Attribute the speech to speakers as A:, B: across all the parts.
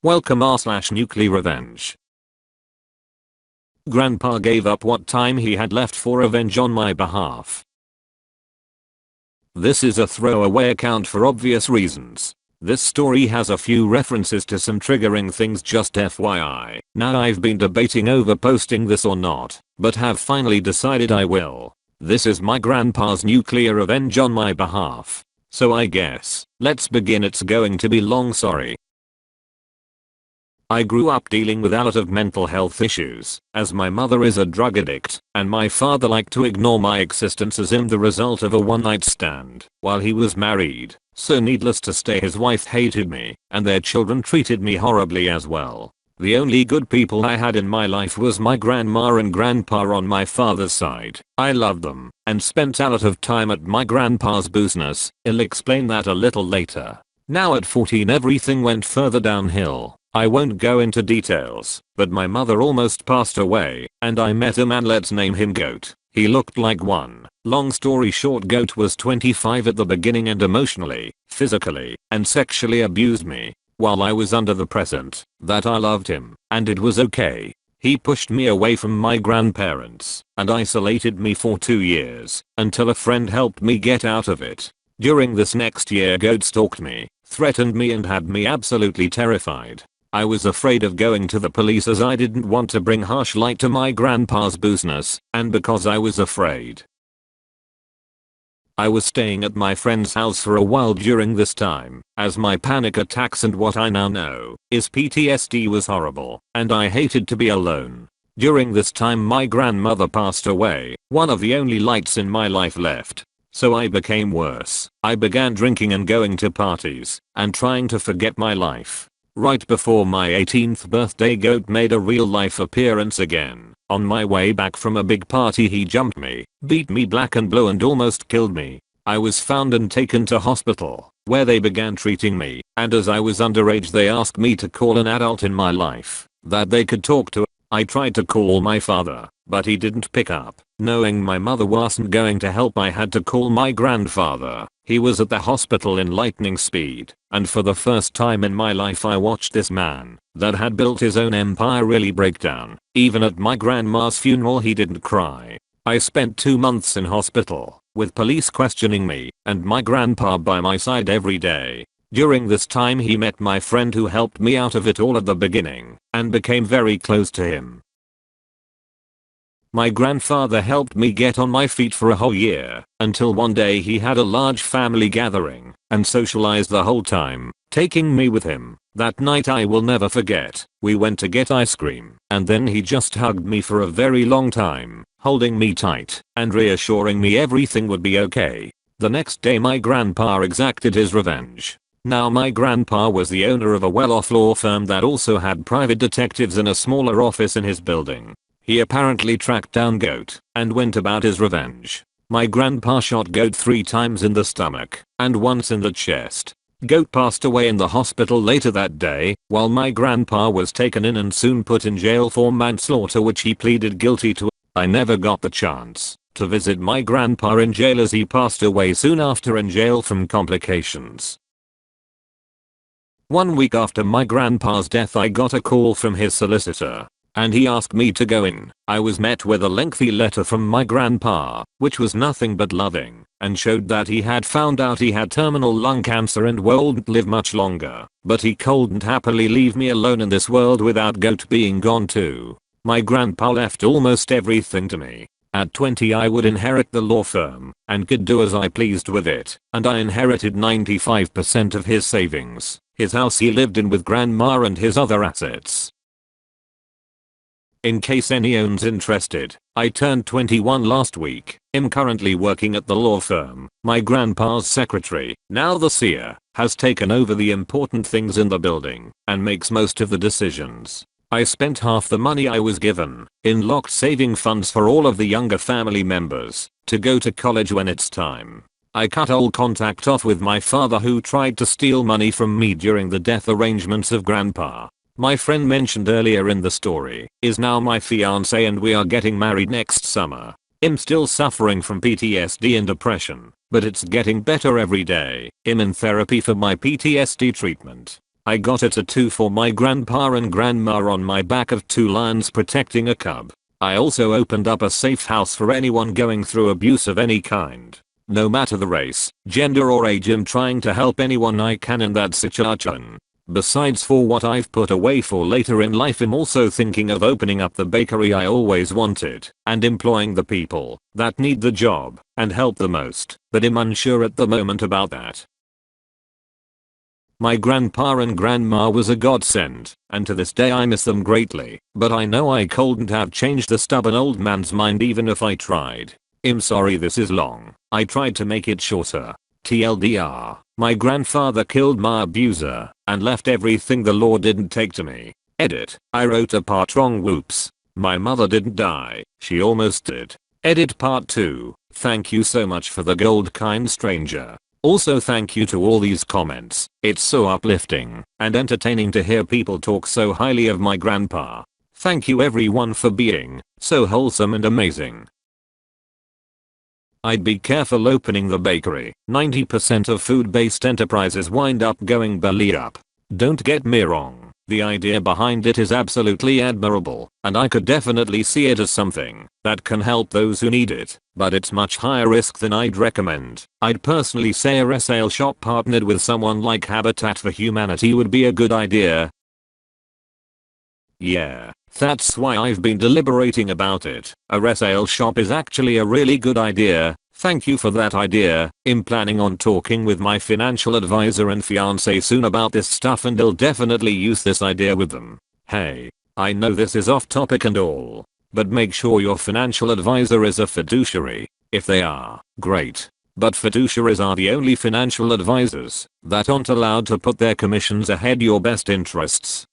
A: Welcome r/Nuclearrevenge. Grandpa gave up what time he had left for revenge on my behalf. This is a throwaway account for obvious reasons. This story has a few references to some triggering things, just FYI. Now I've been debating over posting this or not, but have finally decided I will. This is my grandpa's nuclear revenge on my behalf. So I guess, let's begin. It's going to be long, sorry. I grew up dealing with a lot of mental health issues, as my mother is a drug addict, and my father liked to ignore my existence as in the result of a one-night stand while he was married. So needless to say, his wife hated me, and their children treated me horribly as well. The only good people I had in my life was my grandma and grandpa on my father's side. I loved them, and spent a lot of time at my grandpa's business. I'll explain that a little later. Now at 14 everything went further downhill. I won't go into details, but my mother almost passed away, and I met a man, let's name him Goat. He looked like one. Long story short, Goat was 25 at the beginning and emotionally, physically, and sexually abused me. While I was under the present that I loved him, and it was okay. He pushed me away from my grandparents, and isolated me for 2 years, until a friend helped me get out of it. During this next year, Goat stalked me, threatened me, and had me absolutely terrified. I was afraid of going to the police as I didn't want to bring harsh light to my grandpa's business, and because I was afraid. I was staying at my friend's house for a while during this time, as my panic attacks and what I now know is PTSD was horrible, and I hated to be alone. During this time my grandmother passed away, one of the only lights in my life left. So I became worse. I began drinking and going to parties, and trying to forget my life. Right before my 18th birthday, Goat made a real life appearance again. On my way back from a big party he jumped me, beat me black and blue, and almost killed me. I was found and taken to hospital, where they began treating me, and as I was underage they asked me to call an adult in my life that they could talk to. I tried to call my father, but he didn't pick up. Knowing my mother wasn't going to help, I had to call my grandfather. He was at the hospital in lightning speed, and for the first time in my life I watched this man that had built his own empire really break down. Even at my grandma's funeral he didn't cry. I spent 2 months in hospital, with police questioning me, and my grandpa by my side every day. During this time he met my friend who helped me out of it all at the beginning, and became very close to him. My grandfather helped me get on my feet for a whole year, until one day he had a large family gathering, and socialized the whole time, taking me with him. That night I will never forget. We went to get ice cream, and then he just hugged me for a very long time, holding me tight, and reassuring me everything would be okay. The next day my grandpa exacted his revenge. Now my grandpa was the owner of a well-off law firm that also had private detectives in a smaller office in his building. He apparently tracked down Goat and went about his revenge. My grandpa shot Goat 3 times in the stomach and once in the chest. Goat passed away in the hospital later that day, while my grandpa was taken in and soon put in jail for manslaughter, which he pleaded guilty to. I never got the chance to visit my grandpa in jail as he passed away soon after in jail from complications. 1 week after my grandpa's death I got a call from his solicitor, and he asked me to go in. I was met with a lengthy letter from my grandpa, which was nothing but loving, and showed that he had found out he had terminal lung cancer and wouldn't live much longer, but he couldn't happily leave me alone in this world without Goat being gone too. My grandpa left almost everything to me. At 20 I would inherit the law firm, and could do as I pleased with it, and I inherited 95% of his savings, his house he lived in with grandma, and his other assets. In case anyone's interested, I turned 21 last week. I'm currently working at the law firm. My grandpa's secretary, now the seer, has taken over the important things in the building and makes most of the decisions. I spent half the money I was given in locked saving funds for all of the younger family members to go to college when it's time. I cut all contact off with my father, who tried to steal money from me during the death arrangements of grandpa. My friend mentioned earlier in the story is now my fiance, and we are getting married next summer. I'm still suffering from PTSD and depression, but it's getting better every day. I'm in therapy for my PTSD treatment. I got a tattoo for my grandpa and grandma on my back of 2 lions protecting a cub. I also opened up a safe house for anyone going through abuse of any kind. No matter the race, gender or age, I'm trying to help anyone I can in that situation. Besides for what I've put away for later in life, I'm also thinking of opening up the bakery I always wanted and employing the people that need the job and help the most, but I'm unsure at the moment about that. My grandpa and grandma was a godsend, and to this day I miss them greatly, but I know I couldn't have changed the stubborn old man's mind even if I tried. I'm sorry this is long. I tried to make it shorter. TLDR, my grandfather killed my abuser and left everything the law didn't take to me. Edit, I wrote a part wrong, whoops. My mother didn't die, she almost did. Edit part 2, thank you so much for the gold, kind stranger. Also thank you to all these comments. It's so uplifting and entertaining to hear people talk so highly of my grandpa. Thank you everyone for being so wholesome and amazing. I'd be careful opening the bakery. 90% of food-based enterprises wind up going belly up. Don't get me wrong, the idea behind it is absolutely admirable, and I could definitely see it as something that can help those who need it, but it's much higher risk than I'd recommend. I'd personally say a resale shop partnered with someone like Habitat for Humanity would be a good idea. Yeah, that's why I've been deliberating about it. A resale shop is actually a really good idea. Thank you for that idea. I'm planning on talking with my financial advisor and fiance soon about this stuff, and I'll definitely use this idea with them. Hey, I know this is off topic and all, but make sure your financial advisor is a fiduciary. If they are, great. But fiduciaries are the only financial advisors that aren't allowed to put their commissions ahead your best interests.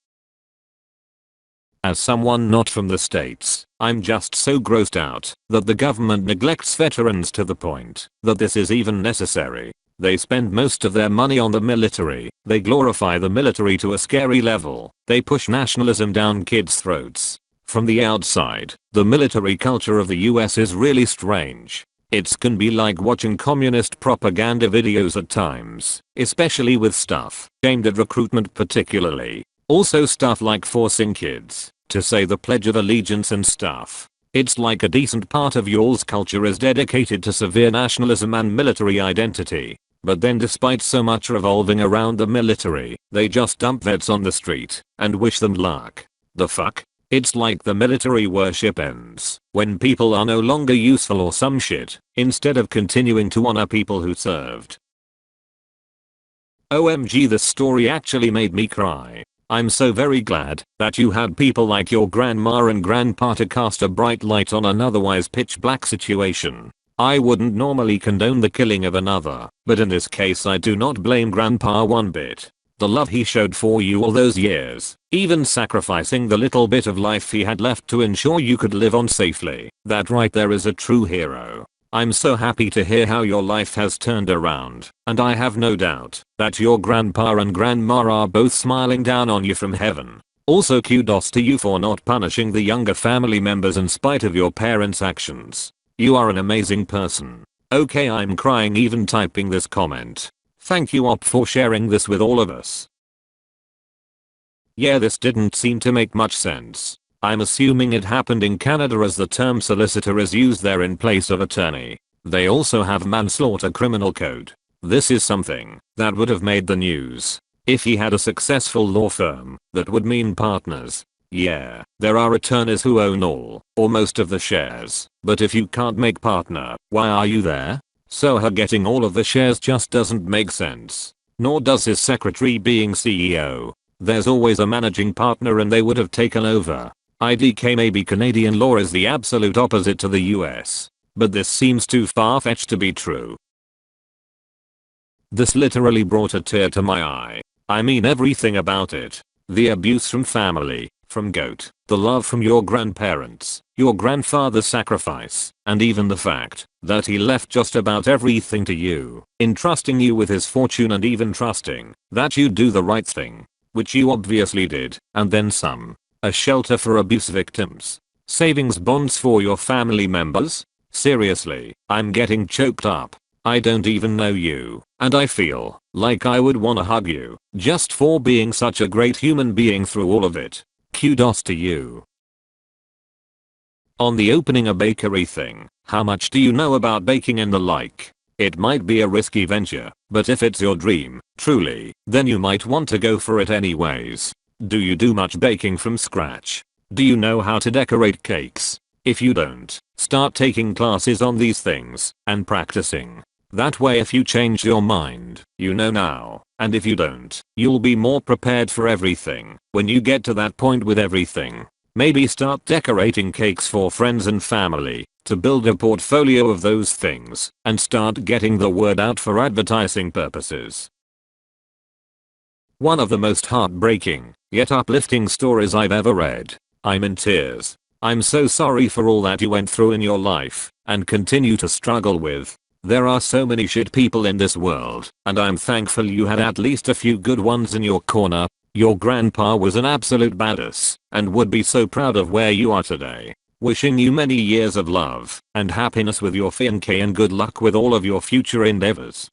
A: As someone not from the States, I'm just so grossed out that the government neglects veterans to the point that this is even necessary. They spend most of their money on the military, they glorify the military to a scary level, they push nationalism down kids' throats. From the outside, the military culture of the US is really strange. It can be like watching communist propaganda videos at times, especially with stuff aimed at recruitment particularly. Also stuff like forcing kids to say the Pledge of Allegiance and stuff. It's like a decent part of y'all's culture is dedicated to severe nationalism and military identity. But then despite so much revolving around the military, they just dump vets on the street and wish them luck. The fuck? It's like the military worship ends when people are no longer useful or some shit, instead of continuing to honor people who served. OMG, this story actually made me cry. I'm so very glad that you had people like your grandma and grandpa to cast a bright light on an otherwise pitch black situation. I wouldn't normally condone the killing of another, but in this case I do not blame grandpa one bit. The love he showed for you all those years, even sacrificing the little bit of life he had left to ensure you could live on safely, that right there is a true hero. I'm so happy to hear how your life has turned around, and I have no doubt that your grandpa and grandma are both smiling down on you from heaven. Also kudos to you for not punishing the younger family members in spite of your parents' actions. You are an amazing person. Okay, I'm crying even typing this comment. Thank you Op for sharing this with all of us. Yeah, this didn't seem to make much sense. I'm assuming it happened in Canada as the term solicitor is used there in place of attorney. They also have manslaughter criminal code. This is something that would have made the news if he had a successful law firm that would mean partners. Yeah, there are attorneys who own all or most of the shares, but if you can't make partner, why are you there? So her getting all of the shares just doesn't make sense. Nor does his secretary being CEO. There's always a managing partner and they would have taken over. IDK, maybe Canadian law is the absolute opposite to the US, but this seems too far-fetched to be true. This literally brought a tear to my eye. I mean everything about it. The abuse from family, from GOAT, the love from your grandparents, your grandfather's sacrifice, and even the fact that he left just about everything to you, entrusting you with his fortune and even trusting that you'd do the right thing, which you obviously did, and then some. A shelter for abuse victims. Savings bonds for your family members? Seriously, I'm getting choked up. I don't even know you, and I feel like I would wanna hug you just for being such a great human being through all of it. Kudos to you. On the opening a bakery thing, how much do you know about baking and the like? It might be a risky venture, but if it's your dream, truly, then you might want to go for it anyways. Do you do much baking from scratch? Do you know how to decorate cakes? If you don't, start taking classes on these things and practicing. That way if you change your mind, you know now, and if you don't, you'll be more prepared for everything when you get to that point with everything. Maybe start decorating cakes for friends and family to build a portfolio of those things and start getting the word out for advertising purposes. One of the most heartbreaking, yet uplifting stories I've ever read. I'm in tears. I'm so sorry for all that you went through in your life and continue to struggle with. There are so many shit people in this world, and I'm thankful you had at least a few good ones in your corner. Your grandpa was an absolute badass and would be so proud of where you are today. Wishing you many years of love and happiness with your fiancé and good luck with all of your future endeavors.